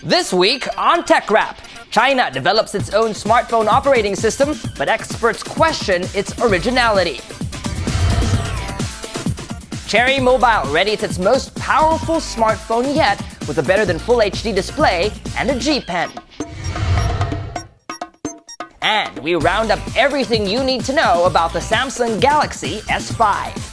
This week on TechRap, China develops its own smartphone operating system, but experts question its originality. Cherry Mobile readies its most powerful smartphone yet with a better than Full HD display and a G Pen. And we round up everything you need to know about the Samsung Galaxy S5.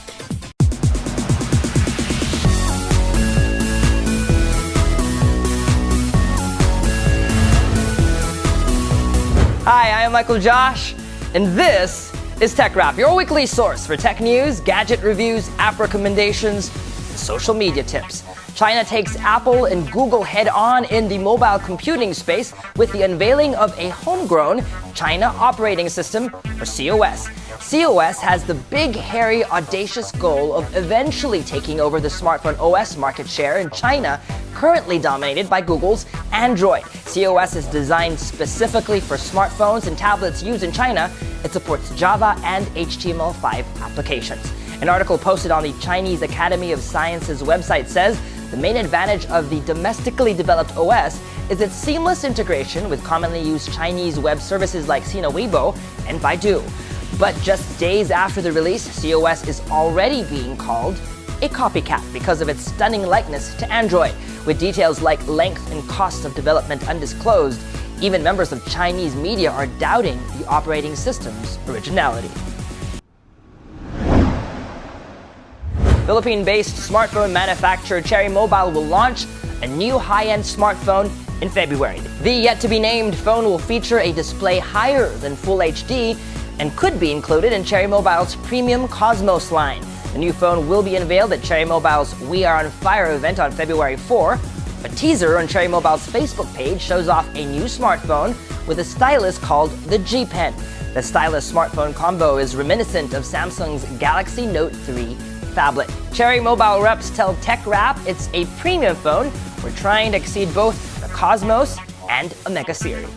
Hi, I am Michael Josh, and this is TechRap, your weekly source for tech news, gadget reviews, app recommendations, and social media tips. China takes Apple and Google head-on in the mobile computing space with the unveiling of a homegrown China operating system, or COS. COS has the big, hairy, audacious goal of eventually taking over the smartphone OS market share in China, currently dominated by Google's Android. COS is designed specifically for smartphones and tablets used in China. It supports Java and HTML5 applications. An article posted on the Chinese Academy of Sciences website says the main advantage of the domestically developed OS is its seamless integration with commonly used Chinese web services like Sina Weibo and Baidu. But just days after the release, COS is already being called a copycat because of its stunning likeness to Android. With details like length and cost of development undisclosed, even members of Chinese media are doubting the operating system's originality. Philippine-based smartphone manufacturer Cherry Mobile will launch a new high-end smartphone in February. The yet-to-be-named phone will feature a display higher than Full HD and could be included in Cherry Mobile's premium Cosmos line. The new phone will be unveiled at Cherry Mobile's We Are on Fire event on February 4. A teaser on Cherry Mobile's Facebook page shows off a new smartphone with a stylus called the G Pen. The stylus smartphone combo is reminiscent of Samsung's Galaxy Note 3 phablet. Cherry Mobile reps tell TechRap it's a premium phone. We're trying to exceed both the Cosmos and Omega series.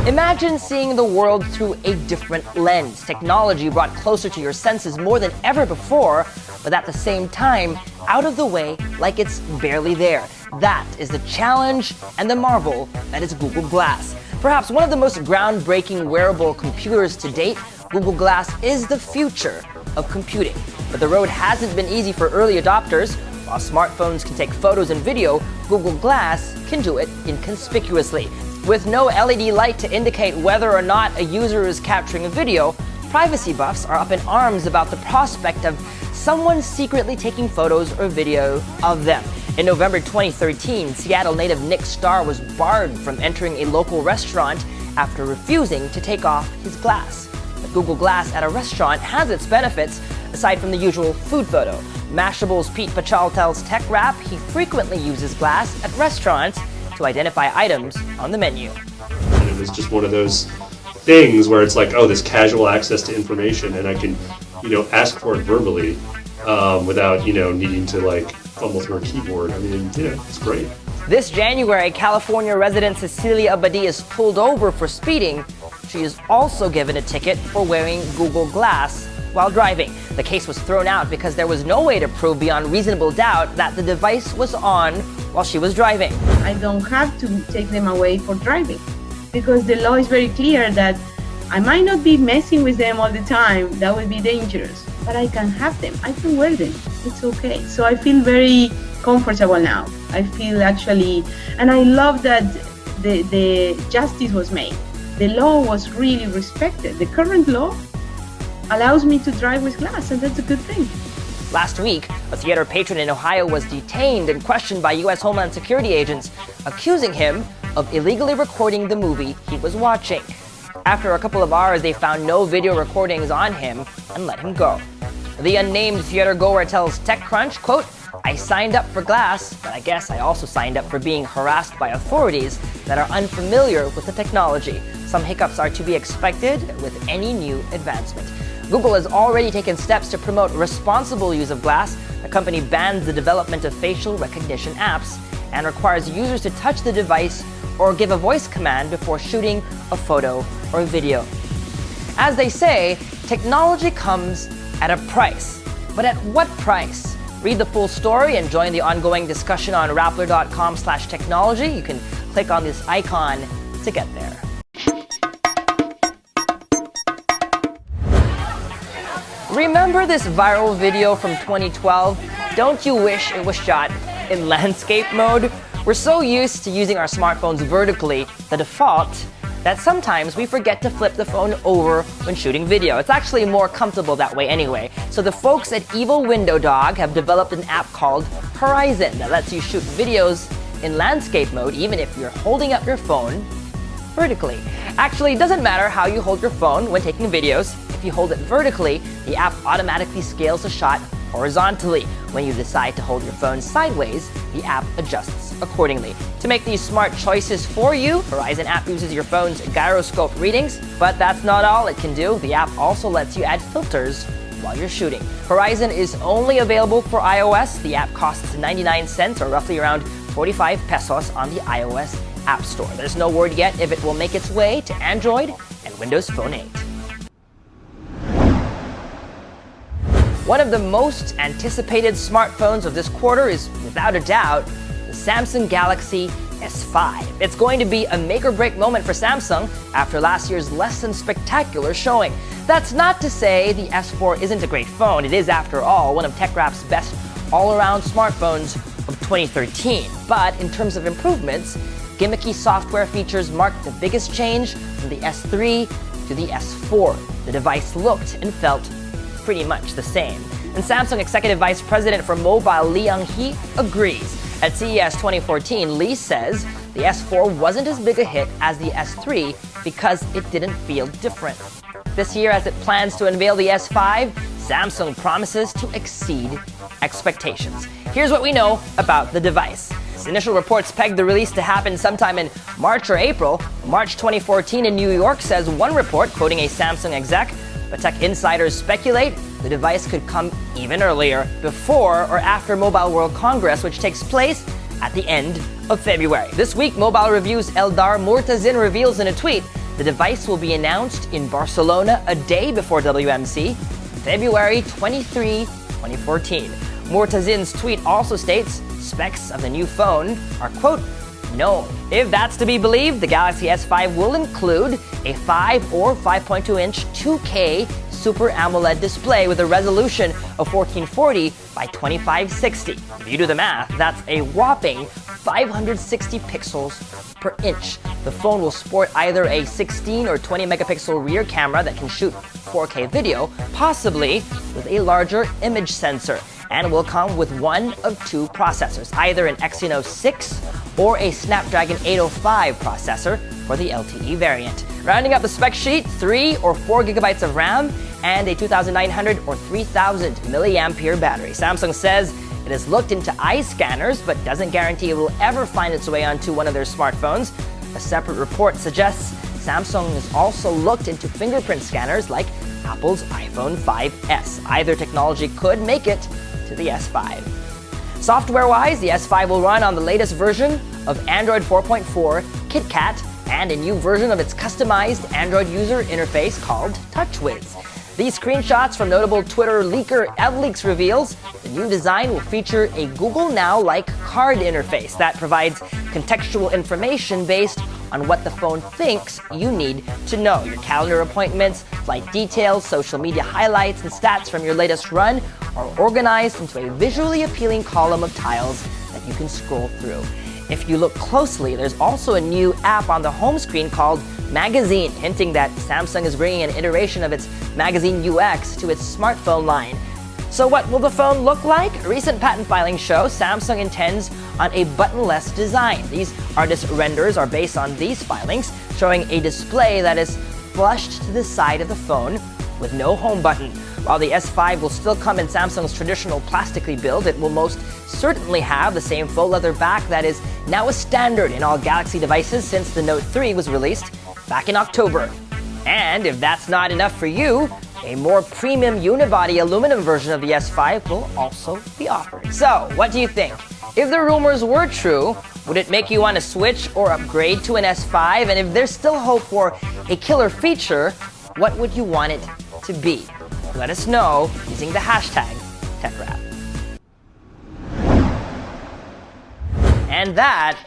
Imagine seeing the world through a different lens. Technology brought closer to your senses more than ever before, but at the same time, out of the way like it's barely there. That is the challenge and the marvel that is Google Glass. Perhaps one of the most groundbreaking wearable computers to date, Google Glass is the future of computing. But the road hasn't been easy for early adopters. While smartphones can take photos and video, Google Glass can do it inconspicuously. With no LED light to indicate whether or not a user is capturing a video, privacy buffs are up in arms about the prospect of someone secretly taking photos or video of them. In November 2013, Seattle native Nick Starr was barred from entering a local restaurant after refusing to take off his glass. The Google Glass at a restaurant has its benefits, aside from the usual food photo. Mashable's Pete Pachal tells TechRap he frequently uses glass at restaurants to identify items on the menu. And it was just one of those things where it's like, oh, this casual access to information, and I can, ask for it verbally without, needing to fumble through a keyboard. I mean, it's great. This January, California resident Cecilia Abadi is pulled over for speeding. She is also given a ticket for wearing Google Glass while driving. The case was thrown out because there was no way to prove beyond reasonable doubt that the device was on while she was driving. I don't have to take them away for driving because the law is very clear that I might not be messing with them all the time. That would be dangerous, but I can have them. I can wear them. It's okay. So I feel very comfortable now. I feel actually, and I love that the justice was made. The law was really respected. The current law allows me to drive with glass, and that's a good thing. Last week, a theater patron in Ohio was detained and questioned by U.S. Homeland Security agents, accusing him of illegally recording the movie he was watching. After a couple of hours, they found no video recordings on him and let him go. The unnamed theater goer tells TechCrunch, quote, "I signed up for glass, but I guess I also signed up for being harassed by authorities that are unfamiliar with the technology. Some hiccups are to be expected with any new advancement." Google has already taken steps to promote responsible use of glass. The company bans the development of facial recognition apps and requires users to touch the device or give a voice command before shooting a photo or video. As they say, technology comes at a price. But at what price? read the full story and join the ongoing discussion on rappler.com/technology. You can click on this icon to get there. Remember this viral video from 2012? Don't you wish it was shot in landscape mode? We're so used to using our smartphones vertically, the default, that sometimes we forget to flip the phone over when shooting video. It's actually more comfortable that way anyway. So the folks at Evil Window Dog have developed an app called Horizon that lets you shoot videos in landscape mode even if you're holding up your phone vertically. Actually, it doesn't matter how you hold your phone when taking videos. If you hold it vertically, the app automatically scales the shot horizontally. When you decide to hold your phone sideways, the app adjusts accordingly. To make these smart choices for you, Horizon app uses your phone's gyroscope readings, but that's not all it can do. The app also lets you add filters while you're shooting. Horizon is only available for iOS. The app costs 99 cents or roughly around 45 pesos on the iOS App Store. There's no word yet if it will make its way to Android and Windows Phone 8. One of the most anticipated smartphones of this quarter is, without a doubt, the Samsung Galaxy S5. It's going to be a make-or-break moment for Samsung after last year's less than spectacular showing. That's not to say the S4 isn't a great phone. It is, after all, one of TechRap's best all-around smartphones of 2013. But in terms of improvements, gimmicky software features marked the biggest change from the S3 to the S4. The device looked and felt pretty much the same. And Samsung Executive Vice President for Mobile Li Younghee agrees. At CES 2014, Li says the S4 wasn't as big a hit as the S3 because it didn't feel different. This year, as it plans to unveil the S5, Samsung promises to exceed expectations. Here's what we know about the device. Initial reports pegged the release to happen sometime in March or April. March 2014 in New York, says one report, quoting a Samsung exec, but tech insiders speculate the device could come even earlier, before or after Mobile World Congress, which takes place at the end of February. This week, Mobile Review's Eldar Murtazin reveals in a tweet the device will be announced in Barcelona a day before WMC, February 23, 2014. Murtazin's tweet also states specs of the new phone are, quote, known. If that's to be believed, the Galaxy S5 will include a 5 or 5.2-inch 2K Super AMOLED display with a resolution of 1440 by 2560. If you do the math, that's a whopping 560 pixels per inch. The phone will sport either a 16 or 20 megapixel rear camera that can shoot 4K video, possibly with a larger image sensor, and will come with one of two processors, either an Exynos 6 or a Snapdragon 805 processor for the LTE variant. Rounding up the spec sheet, 3 or 4 gigabytes of RAM and a 2,900 or 3,000 milliampere battery. Samsung says it has looked into eye scanners, but doesn't guarantee it will ever find its way onto one of their smartphones. A separate report suggests Samsung has also looked into fingerprint scanners like Apple's iPhone 5S. Either technology could make it to the S5. Software-wise, the S5 will run on the latest version of Android 4.4 KitKat and a new version of its customized Android user interface called TouchWiz. These screenshots from notable Twitter leaker EvLeaks reveals the new design will feature a Google Now-like card interface that provides contextual information based on what the phone thinks you need to know. Your calendar appointments, flight details, social media highlights, and stats from your latest run are organized into a visually appealing column of tiles that you can scroll through. If you look closely, there's also a new app on the home screen called Magazine, hinting that Samsung is bringing an iteration of its Magazine UX to its smartphone line. So what will the phone look like? Recent patent filings show Samsung intends on a buttonless design. These artist renders are based on these filings, showing a display that is flushed to the side of the phone with no home button. While the S5 will still come in Samsung's traditional plastically build, it will most certainly have the same faux leather back that is now a standard in all Galaxy devices since the Note 3 was released back in October. And if that's not enough for you, a more premium unibody aluminum version of the S5 will also be offered. So, what do you think? If the rumors were true, would it make you want to switch or upgrade to an S5? And if there's still hope for a killer feature, what would you want it to be? Let us know using the hashtag TechRap. And that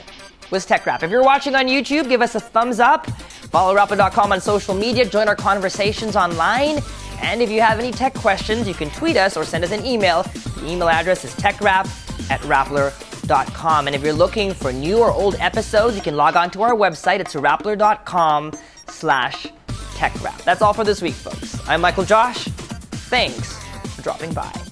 was TechRap. If you're watching on YouTube, give us a thumbs up. Follow Rappler.com on social media. Join our conversations online. And if you have any tech questions, you can tweet us or send us an email. The email address is techrap@rappler.com. And if you're looking for new or old episodes, you can log on to our website. It's rappler.com/techrap. That's all for this week, folks. I'm Michael Josh. Thanks for dropping by.